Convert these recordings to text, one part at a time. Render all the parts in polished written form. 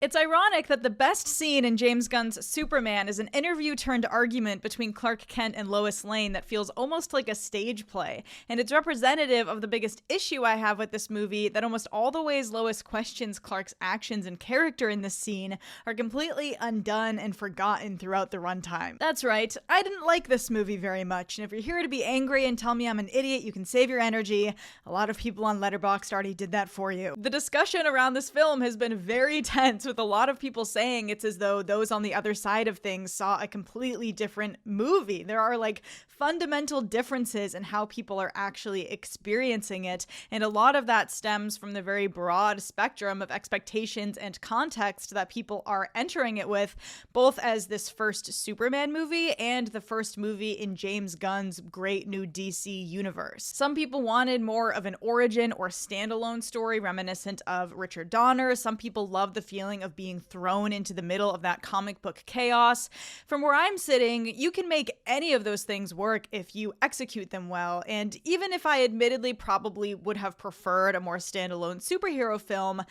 It's ironic that the best scene in James Gunn's Superman is an interview-turned-argument between Clark Kent and Lois Lane that feels almost like a stage play, and it's representative of the biggest issue I have with this movie, that almost all the ways Lois questions Clark's actions and character in this scene are completely undone and forgotten throughout the runtime. That's right, I didn't like this movie very much, and if you're here to be angry and tell me I'm an idiot, you can save your energy. A lot of people on Letterboxd already did that for you. The discussion around this film has been very tense, with a lot of people saying it's as though those on the other side of things saw a completely different movie. There are like fundamental differences in how people are actually experiencing it, and a lot of that stems from the very broad spectrum of expectations and context that people are entering it with, both as this first Superman movie and the first movie in James Gunn's great new DC universe. Some people wanted more of an origin or standalone story reminiscent of Richard Donner. Some people love the feeling of being thrown into the middle of that comic book chaos. From where I'm sitting, you can make any of those things work if you execute them well, and even if I admittedly probably would have preferred a more standalone superhero film,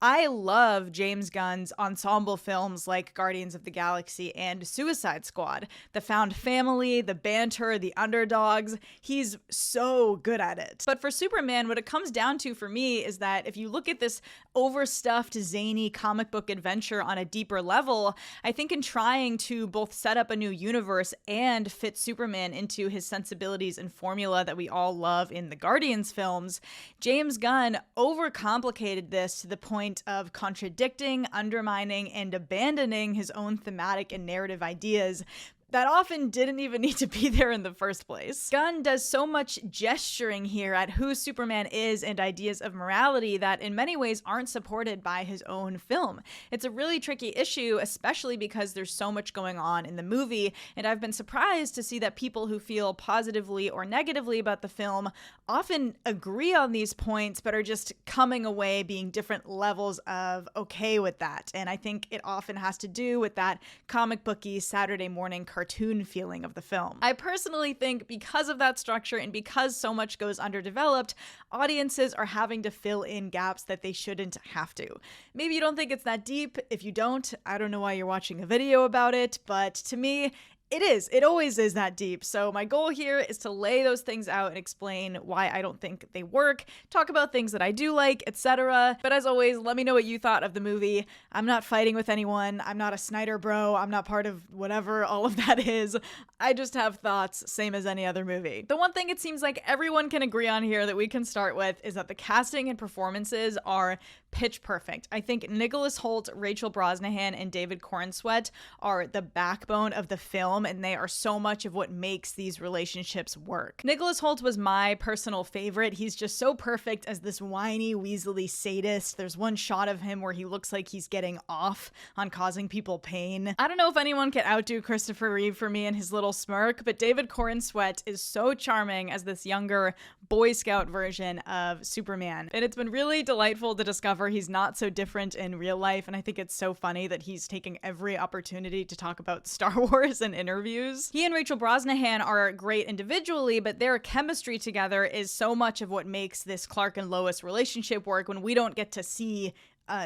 I love James Gunn's ensemble films like Guardians of the Galaxy and Suicide Squad. The found family, the banter, the underdogs, he's so good at it. But for Superman, what it comes down to for me is that if you look at this overstuffed, zany comic book adventure on a deeper level, I think in trying to both set up a new universe and fit Superman into his sensibilities and formula that we all love in the Guardians films, James Gunn overcomplicated this to the point of contradicting, undermining, and abandoning his own thematic and narrative ideas that often didn't even need to be there in the first place. Gunn does so much gesturing here at who Superman is and ideas of morality that in many ways aren't supported by his own film. It's a really tricky issue, especially because there's so much going on in the movie, and I've been surprised to see that people who feel positively or negatively about the film often agree on these points, but are just coming away being different levels of okay with that. And I think it often has to do with that comic booky Saturday morning cartoon feeling of the film. I personally think because of that structure and because so much goes underdeveloped, audiences are having to fill in gaps that they shouldn't have to. Maybe you don't think it's that deep. If you don't, I don't know why you're watching a video about it, but to me, it is. It always is that deep. So my goal here is to lay those things out and explain why I don't think they work, talk about things that I do like, etc. But as always, let me know what you thought of the movie. I'm not fighting with anyone. I'm not a Snyder bro. I'm not part of whatever all of that is. I just have thoughts, same as any other movie. The one thing it seems like everyone can agree on here that we can start with is that the casting and performances are pitch perfect. I think Nicholas Hoult, Rachel Brosnahan, and David Corenswet are the backbone of the film, and they are so much of what makes these relationships work. Nicholas Hoult was my personal favorite. He's just so perfect as this whiny, weaselly sadist. There's one shot of him where he looks like he's getting off on causing people pain. I don't know if anyone can outdo Christopher Reeve for me and his little smirk, but David Corenswet is so charming as this younger Boy Scout version of Superman. And it's been really delightful to discover he's not so different in real life, and I think it's so funny that he's taking every opportunity to talk about Star Wars in interviews. He and Rachel Brosnahan are great individually, but their chemistry together is so much of what makes this Clark and Lois relationship work when we don't get to see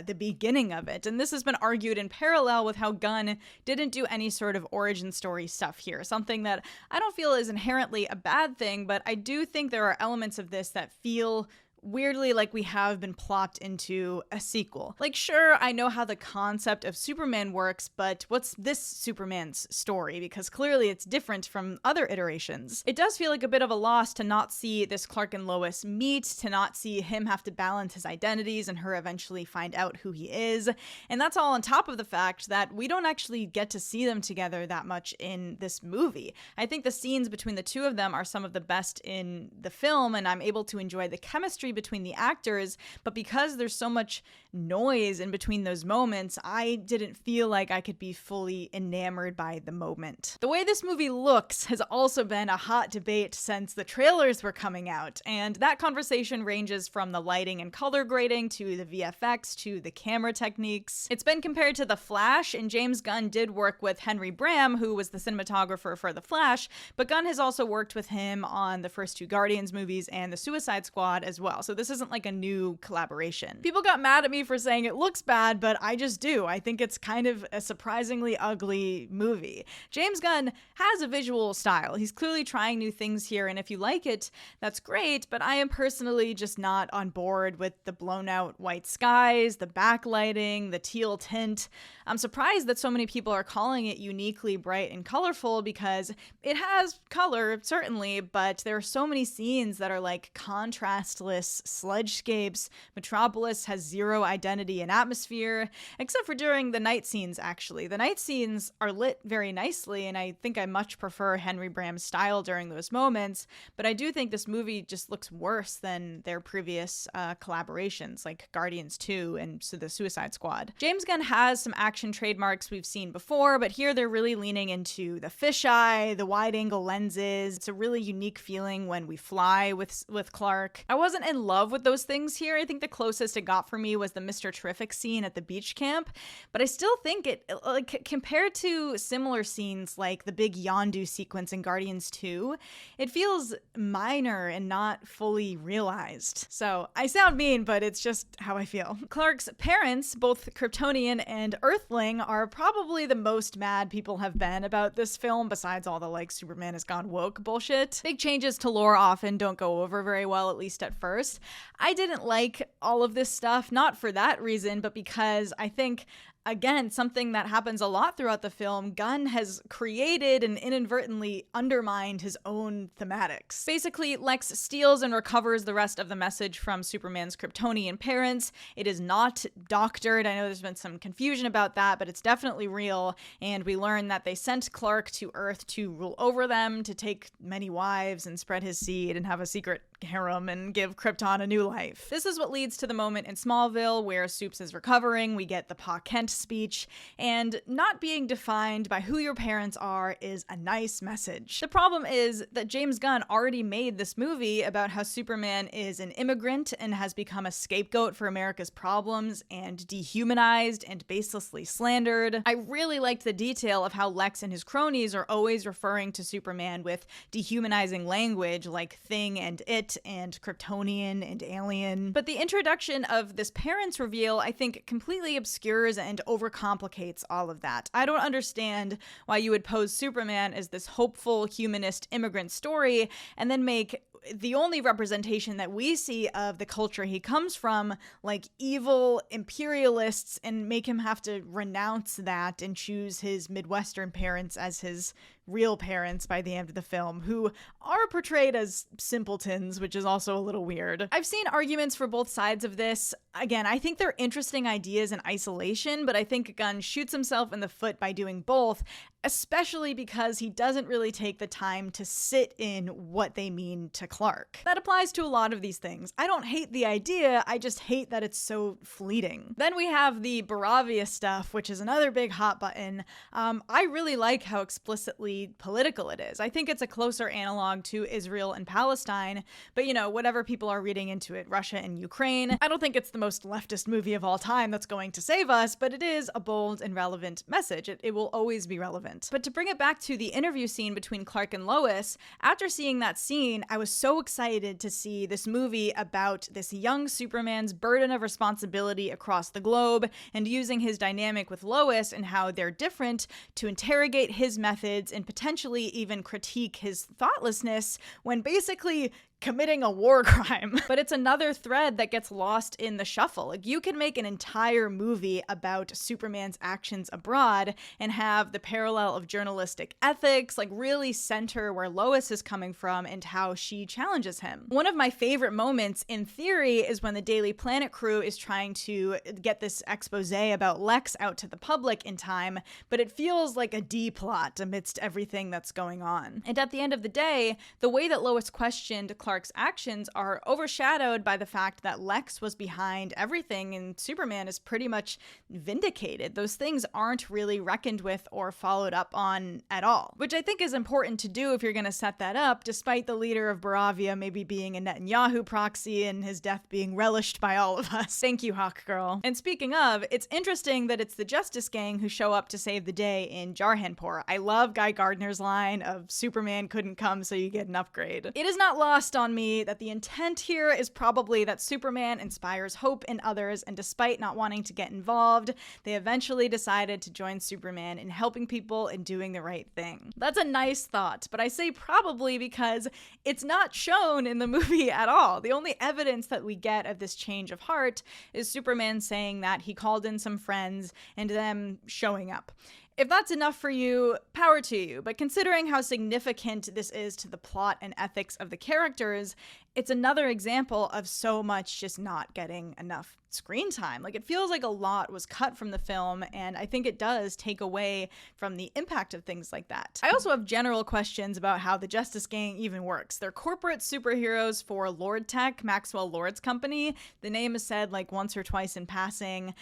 the beginning of it. And this has been argued in parallel with how Gunn didn't do any sort of origin story stuff here, something that I don't feel is inherently a bad thing, but I do think there are elements of this that feel weirdly like we have been plopped into a sequel. Like, sure, I know how the concept of Superman works, but what's this Superman's story? Because clearly it's different from other iterations. It does feel like a bit of a loss to not see this Clark and Lois meet, to not see him have to balance his identities and her eventually find out who he is. And that's all on top of the fact that we don't actually get to see them together that much in this movie. I think the scenes between the two of them are some of the best in the film, and I'm able to enjoy the chemistry between the actors, but because there's so much noise in between those moments, I didn't feel like I could be fully enamored by the moment. The way this movie looks has also been a hot debate since the trailers were coming out, and that conversation ranges from the lighting and color grading to the VFX to the camera techniques. It's been compared to The Flash, and James Gunn did work with Henry Bram, who was the cinematographer for The Flash, but Gunn has also worked with him on the first two Guardians movies and the Suicide Squad as well. so this isn't like a new collaboration. People got mad at me for saying it looks bad, but I just do. I think it's kind of a surprisingly ugly movie. James Gunn has a visual style. He's clearly trying new things here, and if you like it, that's great, but I am personally just not on board with the blown out white skies, the backlighting, the teal tint. I'm surprised that so many people are calling it uniquely bright and colorful because it has color, certainly, but there are so many scenes that are like contrastless sludgescapes. Metropolis has zero identity and atmosphere, except for during the night scenes, actually. The night scenes are lit very nicely, and I think I much prefer Henry Bram's style during those moments, but I do think this movie just looks worse than their previous collaborations, like Guardians 2 and The Suicide Squad. James Gunn has some action trademarks we've seen before, but here they're really leaning into the fisheye, the wide-angle lenses. It's a really unique feeling when we fly with Clark. I wasn't in love with those things here. I think the closest it got for me was the Mr. Terrific scene at the beach camp, but I still think it, like, compared to similar scenes like the big Yondu sequence in Guardians 2, it feels minor and not fully realized. So I sound mean, but it's just how I feel. Clark's parents, both Kryptonian and Earthling, are probably the most mad people have been about this film, besides all the like Superman has gone woke bullshit. Big changes to lore often don't go over very well, at least at first. I didn't like all of this stuff, not for that reason, but because I think, again, something that happens a lot throughout the film, Gunn has created and inadvertently undermined his own thematics. Basically, Lex steals and recovers the rest of the message from Superman's Kryptonian parents. It is not doctored. I know there's been some confusion about that, but it's definitely real, and we learn that they sent Clark to Earth to rule over them, to take many wives and spread his seed and have a secret harem and give Krypton a new life. This is what leads to the moment in Smallville where Supes is recovering. We get the Pa Kent speech, and not being defined by who your parents are is a nice message. The problem is that James Gunn already made this movie about how Superman is an immigrant and has become a scapegoat for America's problems and dehumanized and baselessly slandered. I really liked the detail of how Lex and his cronies are always referring to Superman with dehumanizing language like thing and it and Kryptonian and alien. But the introduction of this parents reveal, I think, completely obscures and overcomplicates all of that. I don't understand why you would pose Superman as this hopeful humanist immigrant story and then make the only representation that we see of the culture he comes from like evil imperialists and make him have to renounce that and choose his Midwestern parents as his real parents by the end of the film, who are portrayed as simpletons, which is also a little weird. I've seen arguments for both sides of this. Again, I think they're interesting ideas in isolation, but I think Gunn shoots himself in the foot by doing both, especially because he doesn't really take the time to sit in what they mean to Clark. That applies to a lot of these things. I don't hate the idea, I just hate that it's so fleeting. Then we have the Boravia stuff, which is another big hot button. I really like how explicitly political it is. I think it's a closer analog to Israel and Palestine, but you know, whatever people are reading into it, Russia and Ukraine. I don't think it's the most leftist movie of all time that's going to save us, but it is a bold and relevant message. It will always be relevant. But to bring it back to the interview scene between Clark and Lois, after seeing that scene, I was so excited to see this movie about this young Superman's burden of responsibility across the globe and using his dynamic with Lois and how they're different to interrogate his methods and potentially even critique his thoughtlessness when basically committing a war crime. But it's another thread that gets lost in the shuffle. Like, you can make an entire movie about Superman's actions abroad and have the parallel of journalistic ethics, like really center where Lois is coming from and how she challenges him. One of my favorite moments in theory is when the Daily Planet crew is trying to get this expose about Lex out to the public in time, but it feels like a D plot amidst everything that's going on. And at the end of the day, the way that Lois questioned Clark's actions are overshadowed by the fact that Lex was behind everything and Superman is pretty much vindicated. Those things aren't really reckoned with or followed up on at all, which I think is important to do if you're going to set that up, despite the leader of Boravia maybe being a Netanyahu proxy and his death being relished by all of us. Thank you, Hawk Girl. And speaking of, it's interesting that it's the Justice Gang who show up to save the day in Jarhanpur. I love Guy Gardner's line of Superman couldn't come so you get an upgrade. It is not lost on on me that the intent here is probably that Superman inspires hope in others, and despite not wanting to get involved, they eventually decided to join Superman in helping people and doing the right thing. That's a nice thought, but I say probably because it's not shown in the movie at all. The only evidence that we get of this change of heart is Superman saying that he called in some friends and them showing up. If that's enough for you, power to you, but considering how significant this is to the plot and ethics of the characters, it's another example of so much just not getting enough screen time. Like, it feels like a lot was cut from the film, and I think it does take away from the impact of things like that. I also have general questions about how the Justice Gang even works. They're corporate superheroes for Lord Tech, Maxwell Lord's company. The name is said like once or twice in passing.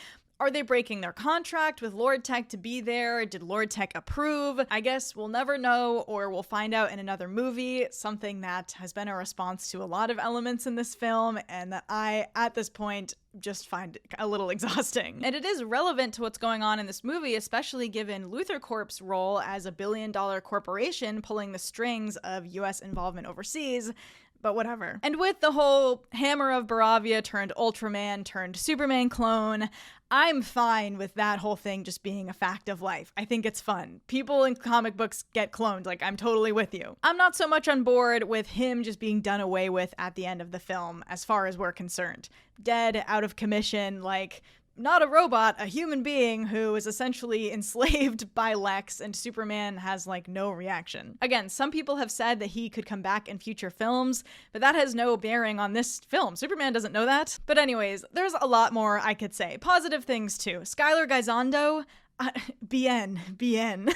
Are they breaking their contract with Lord Tech to be there? Did Lord Tech approve? I guess we'll never know, or we'll find out in another movie, something that has been a response to a lot of elements in this film, and that I, at this point, just find a little exhausting. And it is relevant to what's going on in this movie, especially given Luthor Corp's role as a billion-dollar corporation pulling the strings of US involvement overseas. But whatever. And with the whole Hammer of Boravia turned Ultraman turned Superman clone, I'm fine with that whole thing just being a fact of life. I think it's fun. People in comic books get cloned, like, I'm totally with you. I'm not so much on board with him just being done away with at the end of the film, as far as we're concerned. Dead, out of commission, like, not a robot, a human being who is essentially enslaved by Lex, and Superman has like no reaction. Again, some people have said that he could come back in future films, but that has no bearing on this film. Superman doesn't know that. But anyways, there's a lot more I could say. Positive things too. Skylar Gisondo, bien.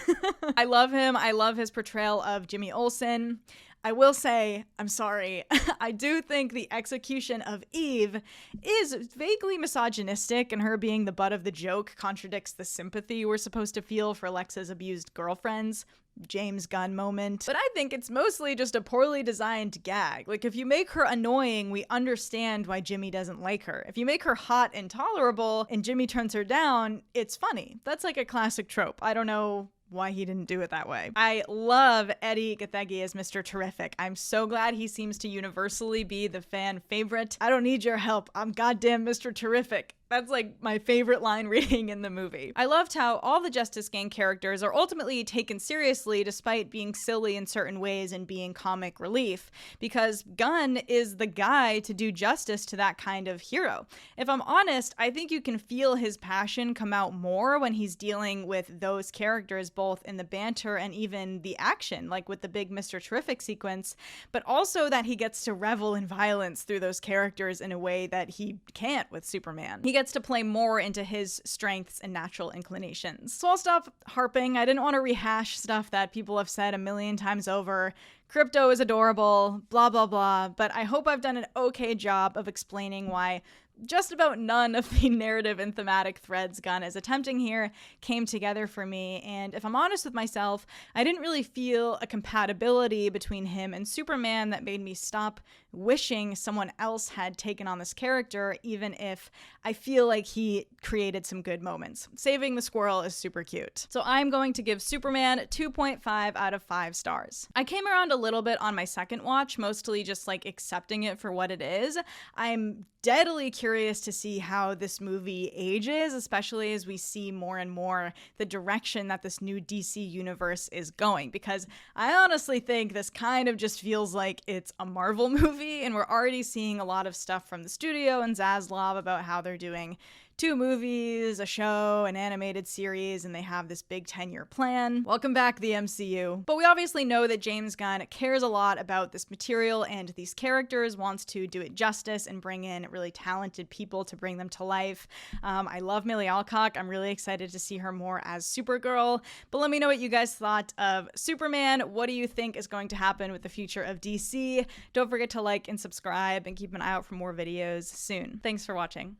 I love him. I love his portrayal of Jimmy Olsen. I will say, I'm sorry, I do think the execution of Eve is vaguely misogynistic, and her being the butt of the joke contradicts the sympathy we're supposed to feel for Lex's abused girlfriends. James Gunn moment. But I think it's mostly just a poorly designed gag. Like, if you make her annoying, we understand why Jimmy doesn't like her. If you make her hot and tolerable and Jimmy turns her down, it's funny. That's like a classic trope. I don't know why he didn't do it that way. I love Eddie Gathegi as Mr. Terrific. I'm so glad he seems to universally be the fan favorite. I don't need your help. I'm goddamn Mr. Terrific. That's like my favorite line reading in the movie. I loved how all the Justice Gang characters are ultimately taken seriously despite being silly in certain ways and being comic relief, because Gunn is the guy to do justice to that kind of hero. If I'm honest, I think you can feel his passion come out more when he's dealing with those characters, both in the banter and even the action, like with the big Mr. Terrific sequence, but also that he gets to revel in violence through those characters in a way that he can't with Superman. He gets to play more into his strengths and natural inclinations. So I'll stop harping. I didn't want to rehash stuff that people have said a million times over. Crypto is adorable, blah, blah, blah, but I hope I've done an okay job of explaining why just about none of the narrative and thematic threads Gunn is attempting here came together for me, and if I'm honest with myself, I didn't really feel a compatibility between him and Superman that made me stop wishing someone else had taken on this character, even if I feel like he created some good moments. Saving the squirrel is super cute. So I'm going to give Superman 2.5 out of 5 stars. I came around a little bit on my second watch, mostly just like accepting it for what it is. I'm deadly curious to see how this movie ages, especially as we see more and more the direction that this new DC universe is going, because I honestly think this kind of just feels like it's a Marvel movie, and we're already seeing a lot of stuff from the studio and Zaslav about how they're doing 2 movies, a show, an animated series, and they have this big 10-year plan. Welcome back, the MCU. But we obviously know that James Gunn cares a lot about this material and these characters, wants to do it justice and bring in really talented people to bring them to life. I love Millie Alcock. I'm really excited to see her more as Supergirl. But let me know what you guys thought of Superman. What do you think is going to happen with the future of DC? Don't forget to like and subscribe and keep an eye out for more videos soon. Thanks for watching.